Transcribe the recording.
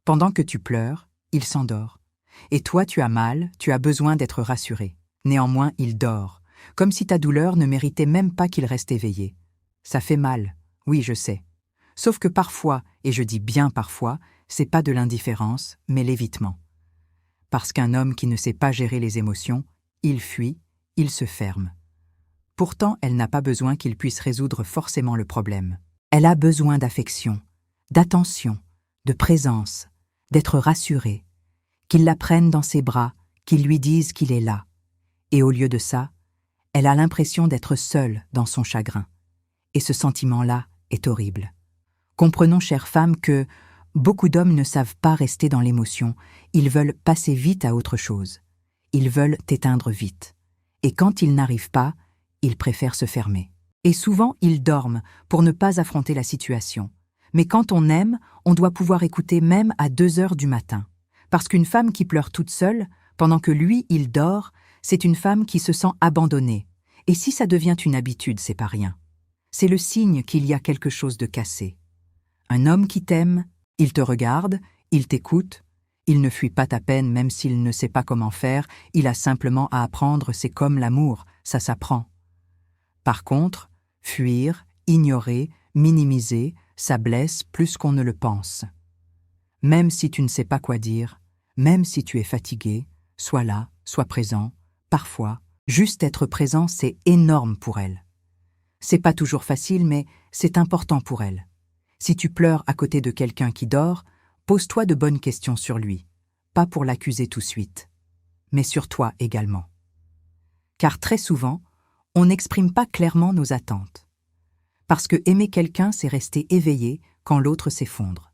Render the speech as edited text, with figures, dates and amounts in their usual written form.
Pendant que tu pleures, il s'endort. Et toi, tu as mal, tu as besoin d'être rassuré. Néanmoins, il dort, comme si ta douleur ne méritait même pas qu'il reste éveillé. Ça fait mal, oui, je sais. Sauf que parfois, et je dis bien parfois, c'est pas de l'indifférence, mais l'évitement. Parce qu'un homme qui ne sait pas gérer les émotions, il fuit, il se ferme. Pourtant, elle n'a pas besoin qu'il puisse résoudre forcément le problème. Elle a besoin d'affection, d'attention, de présence, d'être rassurée, qu'il la prenne dans ses bras, qu'il lui dise qu'il est là. Et au lieu de ça, elle a l'impression d'être seule dans son chagrin. Et ce sentiment-là est horrible. Comprenons, chères femmes, que beaucoup d'hommes ne savent pas rester dans l'émotion, ils veulent passer vite à autre chose. Ils veulent t'éteindre vite. Et quand ils n'arrivent pas, ils préfèrent se fermer. Et souvent, ils dorment pour ne pas affronter la situation. Mais quand on aime, on doit pouvoir écouter même à 2 heures du matin. Parce qu'une femme qui pleure toute seule, pendant que lui, il dort, c'est une femme qui se sent abandonnée. Et si ça devient une habitude, c'est pas rien. C'est le signe qu'il y a quelque chose de cassé. Un homme qui t'aime, il te regarde, il t'écoute, il ne fuit pas ta peine même s'il ne sait pas comment faire, il a simplement à apprendre, c'est comme l'amour, ça s'apprend. Par contre, fuir, ignorer, minimiser, ça blesse plus qu'on ne le pense. Même si tu ne sais pas quoi dire, même si tu es fatigué, sois là, sois présent, parfois, juste être présent, c'est énorme pour elle. C'est pas toujours facile, mais c'est important pour elle. Si tu pleures à côté de quelqu'un qui dort, pose-toi de bonnes questions sur lui, pas pour l'accuser tout de suite, mais sur toi également. Car très souvent, on n'exprime pas clairement nos attentes. Parce que aimer quelqu'un, c'est rester éveillé quand l'autre s'effondre.